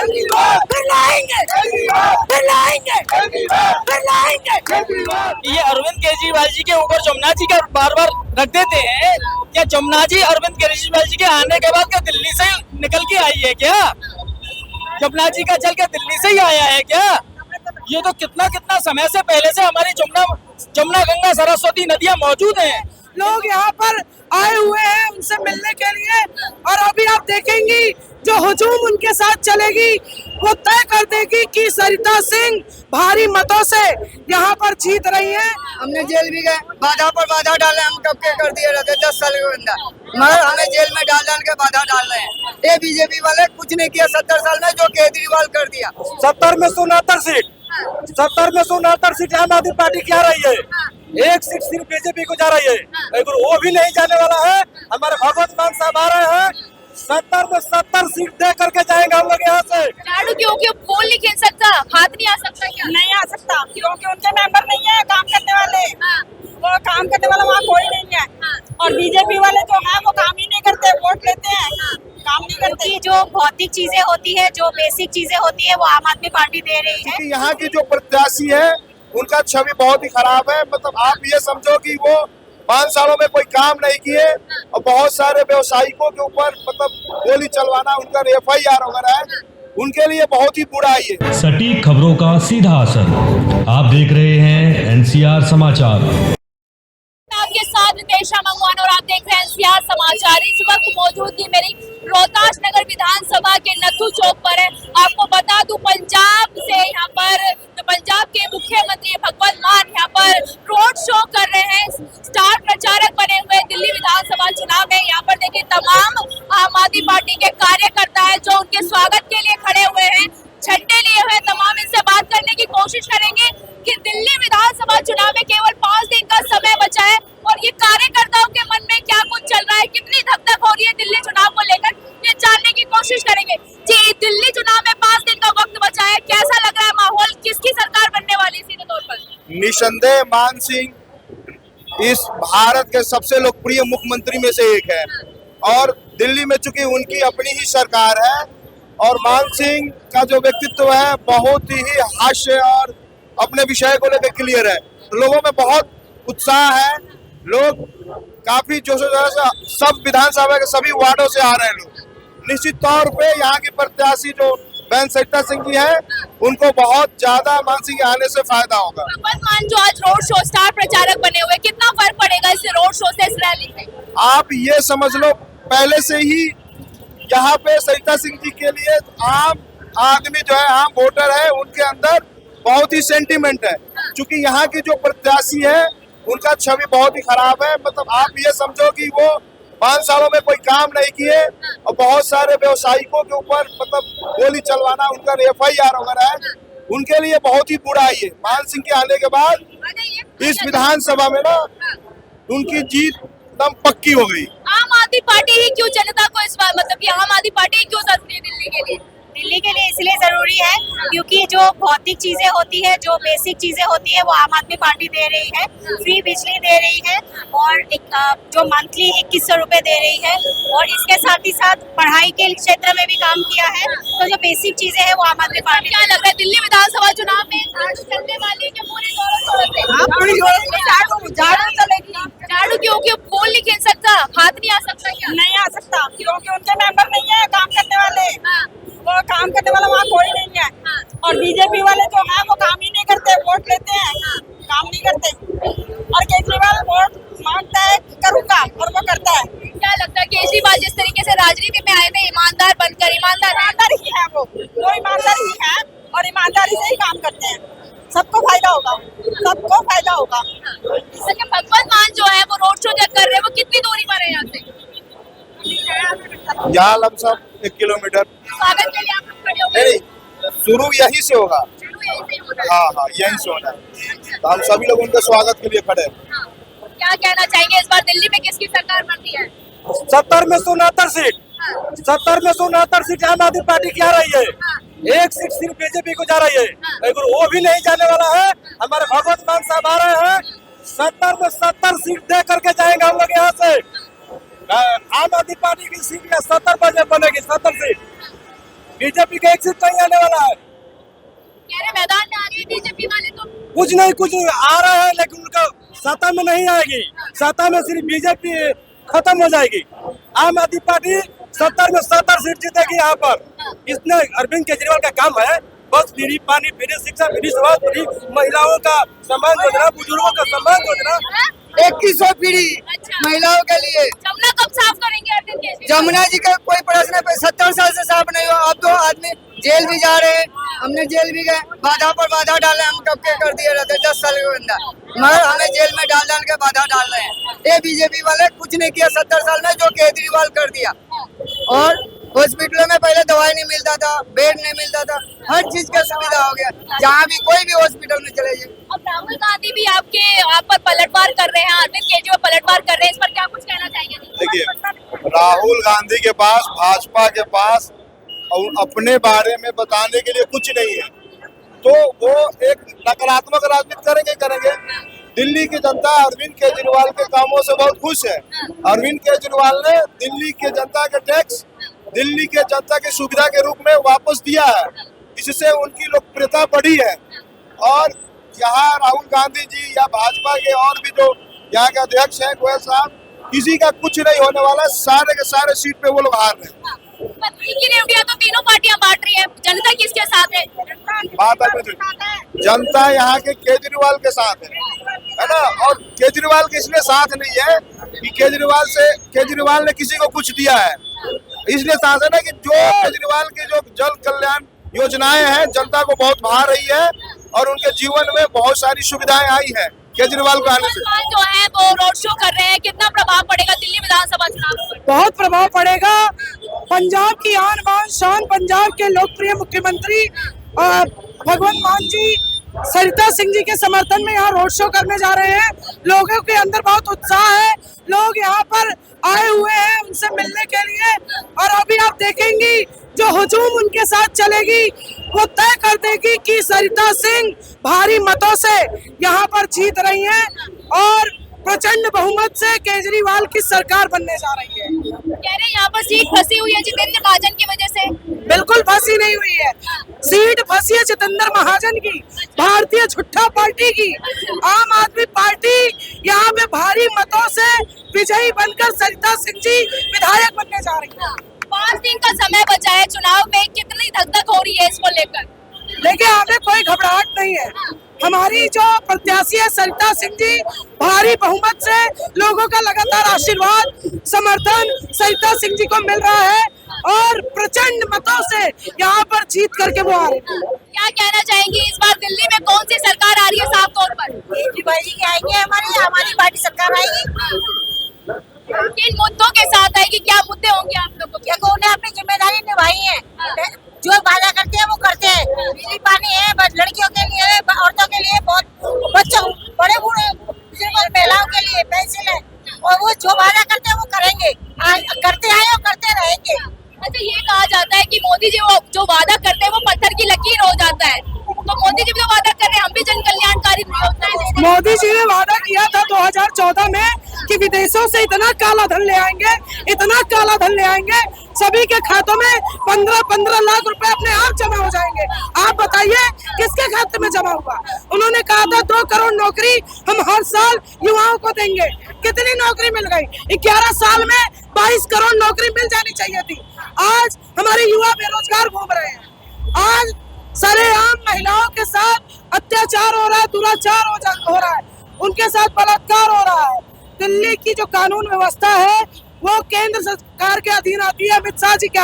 फिर लाएंगे, फिर लाएंगे, फिर लाएंगे। ये अरविंद केजरीवाल जी के ऊपर जमुना जी का बार बार रख देते हैं। क्या जमुना जी अरविंद केजरीवाल जी के आने के बाद क्या दिल्ली से निकल के आई है क्या? जमुना जी का जल क्या दिल्ली से ही आया है क्या? ये तो कितना कितना समय से पहले से हमारी जमुना गंगा सरस्वती नदियां मौजूद हैं। लोग यहाँ पर आए हुए हैं उनसे मिलने के लिए, और अभी आप देखेंगी जो हुजूम उनके साथ चलेगी वो तय कर देगी कि सरिता सिंह भारी मतों से यहाँ पर जीत रही है। हमने जेल भी गए, बाधा पर बाधा डाले, हम कब के कर दिए रहते 10 साल के बंदा, मगर हमें जेल में डाल के बाधा डाल रहे हैं। ये बीजेपी वाले कुछ नहीं किया 70 साल में, जो केजरीवाल कर दिया। 70 में 69 सीट, 70 में 69 सीट आम आदमी पार्टी की आ रही है। एक सीट सिर्फ बीजेपी को जा रही है, लेकिन वो भी नहीं जाने वाला है। हमारे भगवत मान साहब आ रहे हैं, 70 में 70 सीट दे करके जाएंगे हम लोग यहाँ से। झाड़ू क्योंकि बोल नहीं खेल सकता, हाथ नहीं आ सकता क्या? नहीं आ सकता क्योंकि उनके मेंबर नहीं है काम करने वाले, वो काम करने वाला वहाँ कोई नहीं है। और बीजेपी वाले जो है वो काम ही नहीं करते, वोट लेते हैं, काम नहीं करते। क्योंकि जो भौतिक चीजें होती है, जो बेसिक चीजें होती है, वो आम आदमी पार्टी दे रही है। क्योंकि यहाँ की जो प्रत्याशी है उनका छवि बहुत ही खराब है। मतलब आप ये समझो कि वो 5 सालों में कोई काम नहीं किए और बहुत सारे व्यवसायिकों के ऊपर मतलब गोली चलवाना, उनका FIR वगैरह है, उनके लिए बहुत ही बुरा है ये। सटीक खबरों का सीधा असर। आप देख रहे हैं NCR समाचार। आपके साथ नितेशा मंगवान और आप देख रहे हैं NCR समाचार। इस वक्त मौजूदगी मेरी रोहतास नगर विधानसभा के नथू चौक पर है। आपको बता दूं पंजाब से यहाँ पर पंजाब के मुख्यमंत्री भगवंत मान यहाँ पर रोड शो कर रहे हैं, स्टार प्रचारक बने हुए दिल्ली विधानसभा चुनाव में। यहाँ पर देखिए तमाम आम आदमी पार्टी के कार्यकर्ता है जो उनके स्वागत के लिए खड़े हुए हैं, झंडे लिए हुए। तमाम इनसे बात करने की कोशिश करेंगे कि दिल्ली विधानसभा चुनाव में केवल 5 दिन का समय बचा है और ये कार्यकर्ताओं के मन में क्या कुछ चल रहा है, कितनी धक-धक हो रही है दिल्ली चुनाव को लेकर, ये जानने की कोशिश करेंगे। जी, दिल्ली चुनाव में 5 दिन का वक्त बचा है, कैसा लग रहा है माहौल, किसकी सरकार बनने वाली सीधे तौर पर? निसंदेह मान सिंह इस भारत के सबसे लोकप्रिय मुख्यमंत्री में से एक है और दिल्ली में चूंकि उनकी अपनी ही सरकार है और मान सिंह का जो व्यक्तित्व है बहुत ही हास्य और अपने विषय को लेकर क्लियर है, तो लोगों में बहुत उत्साह है। लोग काफी जोश से सब विधानसभा के सभी वार्डों से आ रहे हैं लोग। निश्चित तौर पे यहाँ की प्रत्याशी जो बहन सरिता सिंह की है उनको बहुत ज्यादा मान सिंह के आने से फायदा होगा। भगवंत मान जो आज रोड शो स्टार प्रचारक बने हुए, कितना फर्क पड़ेगा इस रोड शो से, इस रैली से? आप ये समझ लो पहले से ही यहाँ पे सरिता सिंह जी के लिए आम आदमी जो है, आम वोटर है, उनके अंदर बहुत ही सेंटीमेंट है। क्योंकि यहाँ की जो प्रत्याशी है उनका छवि बहुत ही खराब है। मतलब आप ये समझो कि वो 5 सालों में कोई काम नहीं किए और बहुत सारे व्यवसायिकों के ऊपर मतलब गोली चलवाना, उनका FIR वगैरह है, उनके लिए बहुत ही बुरा है ये। मान सिंह के आने के बाद इस विधानसभा में ना उनकी जीत एकदम पक्की हो गई। आम आदमी पार्टी ही क्यों जनता को इस बार मतलब कि आम आदमी पार्टी ही क्यों जरूरी है दिल्ली के लिए? दिल्ली के लिए इसलिए जरूरी है क्योंकि जो भौतिक चीजें होती है, जो बेसिक चीजें होती है, वो आम आदमी पार्टी दे रही है। फ्री बिजली दे रही है और एक जो मंथली 2100 रुपए दे रही है, और इसके साथ ही साथ पढ़ाई के क्षेत्र में भी काम किया है। तो जो बेसिक चीजें हैं वो आम आदमी पार्टी। क्या लग रहा है दिल्ली विधानसभा चुनाव में झाड़ू चलने वाली है कि पूरी जोरों से? झाड़ू चलेगी। झाड़ू क्योंकि बोल नहीं खेल सकता, हाथ नहीं आ सकता क्या? नहीं आ सकता क्योंकि उनके मेंबर नहीं है काम करने वाले, वो काम करने वाला वहाँ कोई नहीं है। और बीजेपी वाले जो है वो काम ही नहीं करते, वोट लेते हैं, काम नहीं करते। और केजरीवाल वोट मांगता है करूँगा और वो करता है। क्या लगता है केजरीवाल जिस तरीके से राजनीति में आए थे, ईमानदार बनकर, ईमानदार ही है वो ईमानदार ही है और ईमानदारी से ही काम करते हैं। सबको फायदा होगा, सबको फायदा होगा। भगवंत मान जो है वो रोड शो जब कर रहे हैं, वो कितनी दूरी पर है यहाँ से? यहाँ लमसम 1 किलोमीटर। स्वागत के लिए आप लोग खड़े हो गए? नहीं, शुरू यहीं से होगा। हाँ, यहीं से होना है। तो हम सभी लोग उनके स्वागत के लिए खड़े हैं। क्या कहना चाहेंगे इस बार दिल्ली में किसकी सरकार बनती है? 70 में 69 सीट, 70 में 69 सीट आम आदमी पार्टी की आ रही है। एक सीट सिर्फ बीजेपी को जा रही है, लेकिन वो भी नहीं जाने वाला है। हमारे भगवत मान साहब आ रहे हैं, 70 में 70 सीट दे करके जाएंगे हम लोग यहाँ से। आम आदमी पार्टी की सीट में 70 बनेगी, 70 सीट। बीजेपी का एक सीट नहीं आने वाला है। कह रहे मैदान में आ गए बीजेपी वाले तो। कुछ नहीं आ रहा है, लेकिन उनका सत्ता में नहीं आएगी। सत्ता में सिर्फ बीजेपी खत्म हो जाएगी। आम आदमी पार्टी 70 में 70 सीट जीतेगी यहाँ पर। इसने अरविंद केजरीवाल का काम है बस फ्री पानी, फ्री शिक्षा, फ्री स्वास्थ्य, फ्री महिलाओं का सम्मान योजना, बुजुर्गों का सम्मान योजना, 2100 फ्री महिलाओं के लिए। जमुना कब साफ करेंगे अरविंद केजरीवाल? जमुना जी का कोई प्रश्न 70 साल से साफ नहीं हुआ। अब तो आदमी जेल भी जा रहे हैं, हमने जेल भी गए, बाधा पर बाधा डाले, हम कब के कर दिए रहते 10 साल के अंदर, मगर हमें जेल में डाल के बाधा डाल रहे हैं। ये बीजेपी वाले कुछ नहीं किया 70 साल में, जो केजरीवाल कर दिया। और हॉस्पिटलों में पहले दवाई नहीं मिलता था, बेड नहीं मिलता था, हर चीज का सुविधा हो गया। जहाँ भी कोई भी हॉस्पिटल में चले जाइए। अब राहुल गांधी भी आप पर पलटवार कर रहे हैं, अरविंद केजरीवाल पलटवार कर रहे हैं, इस पर क्या कुछ कहना चाहिए? देखिए, राहुल गांधी के पास, भाजपा के पास और अपने बारे में बताने के लिए कुछ नहीं है, तो वो एक नकारात्मक राजनीति करेंगे। दिल्ली की जनता अरविंद केजरीवाल के कामों से बहुत खुश है। अरविंद केजरीवाल ने दिल्ली के जनता के टैक्स दिल्ली के जनता की सुविधा के रूप में वापस दिया है, इससे उनकी लोकप्रियता बढ़ी है। और यहाँ राहुल गांधी जी या भाजपा के और भी जो यहाँ के अध्यक्ष हैं गोयल साहब, किसी का कुछ नहीं होने वाला, सारे के सारे सीट पे वो लोग हार रहे हैं। तो तीनों पार्टियां बांट रही है, जनता किसके साथ है? जनता यहाँ के केजरीवाल के साथ है ना। और केजरीवाल के इसलिए साथ नहीं है कि केजरीवाल ने किसी को कुछ दिया है, इसलिए साथ है ना कि जो केजरीवाल की जो जन कल्याण योजनाएं हैं जनता को बहुत भा रही है और उनके जीवन में बहुत सारी सुविधाएं आई है केजरीवाल को आने से। जो है वो रोड शो कर रहे हैं, कितना प्रभाव पड़ेगा दिल्ली विधानसभा चुनाव पर? बहुत प्रभाव पड़ेगा। पंजाब की आन बान शान, पंजाब के लोकप्रिय मुख्यमंत्री भगवंत मान जी सरिता सिंह जी के समर्थन में यहाँ रोड शो करने जा रहे हैं। लोगों के अंदर बहुत उत्साह है, लोग यहाँ पर आए हुए हैं उनसे मिलने के लिए। और अभी आप देखेंगी जो हुजूम उनके साथ चलेगी वो तय कर देगी कि सरिता सिंह भारी मतों से यहाँ पर जीत रही हैं और प्रचंड बहुमत से केजरीवाल की सरकार बनने जा रही है। कह रहे हैं यहाँ पर सीट फंसी हुई है जितेंद्र महाजन की वजह से। बिल्कुल फंसी नहीं हुई है, सीट फंसी है जितेंद्र महाजन की, भारतीय झुट्ठा पार्टी की। आम आदमी पार्टी यहाँ पे भारी मतों से विजयी बनकर सरिता सिंह जी विधायक बनने जा रही है। 5 दिन का समय बचा है चुनाव में, कितनी धक-धक हो रही है इसको लेकर? देखिए, हमें कोई घबराहट नहीं है। हमारी जो प्रत्याशी है सरिता सिंह जी, भारी बहुमत से लोगों का लगातार आशीर्वाद समर्थन सरिता सिंह जी को मिल रहा है और प्रचंड मतों से यहाँ पर जीत करके वो आ रहे हैं। क्या कहना चाहेंगी इस बार दिल्ली में कौन सी सरकार आ रही है साफ तौर पर? केजरीवाल जी के आएंगे, हमारी पार्टी सरकार आएगी। किन मुद्दों के साथ आएगी, क्या मुद्दे होंगे आप लोगों के? उन्हें अपनी जिम्मेदारी निभाई है, जो वादा करते हैं वो करते हैं। बिजली पानी है, बस लड़कियों के लिए, औरतों के लिए, बहुत बच्चों, बड़े बूढ़े महिलाओं के लिए पेंशन है, और वो जो वादा करते हैं वो करेंगे, करते आए और करते रहेंगे। अच्छा, ये कहा जाता है कि मोदी जी वो जो वादा करते हैं वो पत्थर की लकीर हो जाता है, तो मोदी जी भी तो वादा कर रहे हैं हम भी जन कल्याणकारी योजनाएं। मोदी जी ने वादा किया था 2014 में कि विदेशों से इतना काला धन ले आएंगे, इतना काला धन ले आएंगे, सभी के खातों में 15-15 लाख रुपए अपने आप जमा हो जाएंगे। आप बताइए किसके खाते में जमा हुआ? उन्होंने कहा था 2 करोड़ नौकरी हम हर साल युवाओं को देंगे। कितनी नौकरी मिल गई? 11 साल में 22 करोड़ नौकरी मिल जानी चाहिए थी। आज हमारे युवा बेरोजगार घूम रहे हैं। आज सरेआम महिलाओं के साथ अत्याचार हो रहा है, दुराचार हो रहा है, उनके साथ बलात्कार हो रहा है। दिल्ली की जो कानून व्यवस्था है वो केंद्र सरकार के अधीन आती है, अमित शाह जी के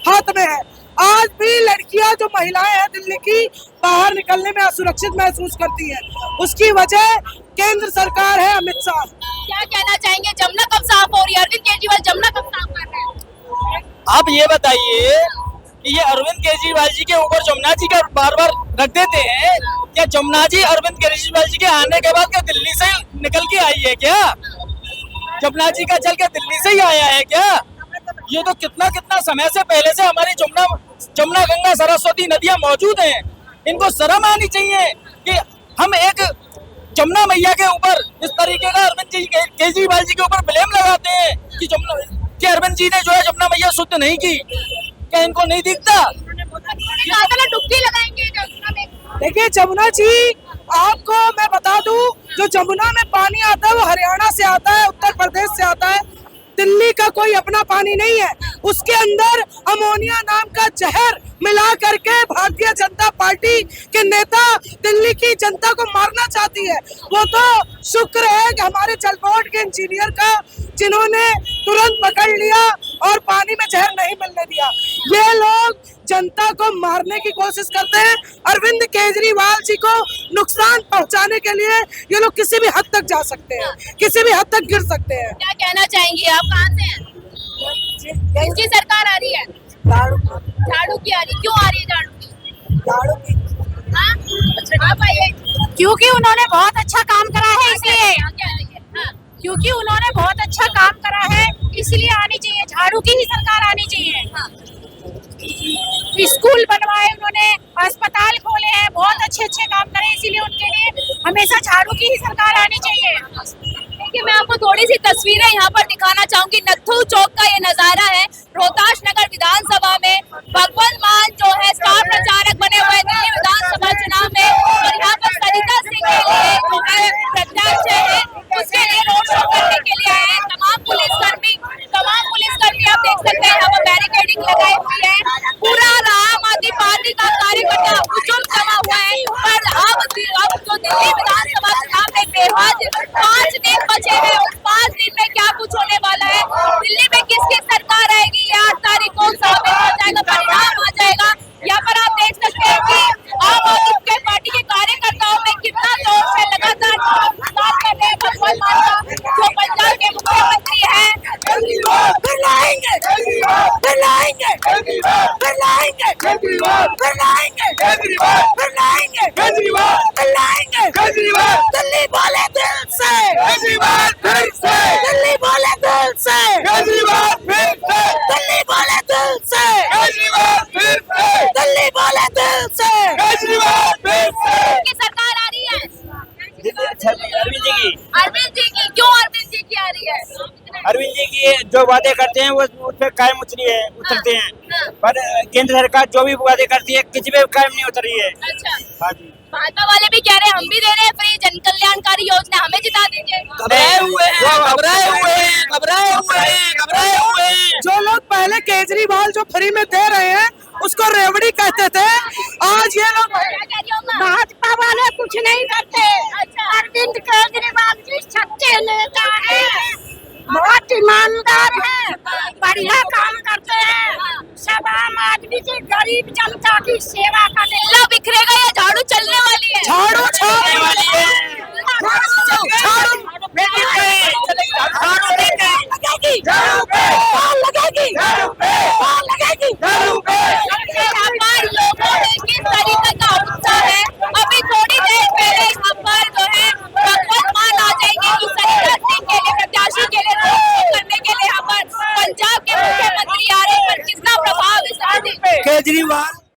हाथ में है। आज भी लड़कियां जो महिलाएं हैं दिल्ली की, बाहर निकलने में असुरक्षित महसूस करती हैं, उसकी वजह केंद्र सरकार है, अमित शाह। क्या कहना चाहेंगे, जमुना कब साफ हो रही है? अरविंद केजरीवाल जमुना कब साफ कर रहे हैं? आप ये बताइए कि ये अरविंद केजरीवाल जी के ऊपर जमुना जी का बार बार रख देते हैं, क्या जमुना जी अरविंद केजरीवाल जी के आने के बाद क्या दिल्ली से निकल के आई है क्या? जमुना जी का जल क्या दिल्ली से ही आया है क्या? ये तो कितना समय से पहले से हमारी जमुना गंगा सरस्वती नदियां मौजूद हैं। इनको शर्म आनी चाहिए कि हम एक जमुना मैया के ऊपर इस तरीके का अरविंद केजरीवाल जी के ऊपर ब्लेम लगाते हैं कि अरविंद जी ने जो है जमुना मैया शुद्ध नहीं की। क्या इनको नहीं दिखता देखिए जमुना जी, आपको मैं बता दूं, जो जमुना में पानी आता है वो हरियाणा से आता है, उत्तर प्रदेश से आता है। दिल्ली का कोई अपना पानी नहीं है। उसके अंदर अमोनिया नाम का जहर मिला करके भारतीय जनता पार्टी के नेता दिल्ली की जनता को मारना चाहती है। वो तो शुक्र है कि हमारे जल बोर्ड के इंजीनियर का, जिन्होंने तुरंत पकड़ लिया और पानी में जहर नहीं मिलने दिया। ये लोग जनता को मारने की कोशिश करते हैं। अरविंद केजरीवाल जी को नुकसान पहुंचाने के लिए ये लोग किसी भी हद तक जा सकते हैं, किसी भी हद तक गिर सकते हैं। क्या कहना चाहेंगे आप, कहाँ से हैं? किसकी सरकार आ रही है? झाड़ू की आ रही, क्यों आ रही है झाड़ू की? हाँ? आप आइए। क्योंकि उन्होंने बहुत अच्छा काम करा है, इसलिए। हाँ। क्योंकि उन्होंने बहुत अच्छा काम करा है, इसलिए आनी चाहिए, झाड़ू की ही सरकार आनी चाहिए। हाँ। स्कूल बनवाए उन्होंने, अस्पताल खोले हैं, बहुत अच्छे अच्छे काम करे, इसीलिए उनके लिए हमेशा झाड़ू की ही सरकार आनी चाहिए। देखिए मैं आपको थोड़ी सी तस्वीरें यहाँ पर दिखाना चाहूंगी। नत्थू चौक का ये नजारा है। रोहतास नगर विधानसभा में भगवंत मान जो है स्टार प्रचारक बने हुए दिल्ली विधानसभा चुनाव में, और यहाँ पर सरिता सिंह के लिए जो है प्रत्याशी है, उसके लिए रोड शो करने के लिए आए हैं। तमाम पुलिसकर्मी आप देख सकते हैं यहाँ पर बैरिकेडिंग लगाई हुई है। पूरा आम आदमी पार्टी का कार्यकर्ता हुजूम जमा हुआ है। पर अब जो दिल्ली विधानसभा चुनाव में बेहद 5 दिन बचे हैं, उस 5 दिन में क्या कुछ होने वाला है, दिल्ली में किसकी सरकार आएगी, ये 8 तारीख को साबित हो जाएगा, परिणाम आ जाएगा। यहाँ पर आप देख सकते हैं कि आम आदमी पार्टी के कार्यकर्ताओं में कितना जोश है, लगातार बात कर रहे हैं भगवंत मान का, जो पंजाब के मुख्यमंत्री है। दिल्ली बोले दिल से, केजरीवाल फिर से, दिल्ली बोले दिल से, केजरीवाल फिर से, दिल्ली बोले दिल से, केजरीवाल फिर से, दिल्ली बोले दिल से, केजरीवाल फिर से। की सरकार आ रही है अरविंद जी की। क्यों अरविंद जी की आ रही है? अरविंद जी की जो वादे करते हैं वो उस पर कायम उतरते हैं, पर केंद्र सरकार जो भी वादे करती है किसी पे कायम नहीं उतर रही है। अच्छा, हाँ जी। भाजपा वाले भी कह रहे हैं हम भी दे रहे हैं फ्री जन कल्याणकारी योजना, हमें जिता दीजिए। घबराए हुए हैं। जो लोग पहले केजरीवाल जो फ्री में दे रहे हैं उसको रेवड़ी कहते थे, आज ये लोग भाजपा वाले कुछ नहीं करते। अरविंद केजरीवाल जी सच्चे नेता है, बहुत ईमानदार है, बढ़िया काम करते हैं, सब आम आदमी की, गरीब जनता की सेवा करते हैं। बिखरेगा या झाड़ू चलने वाली है? झाड़ू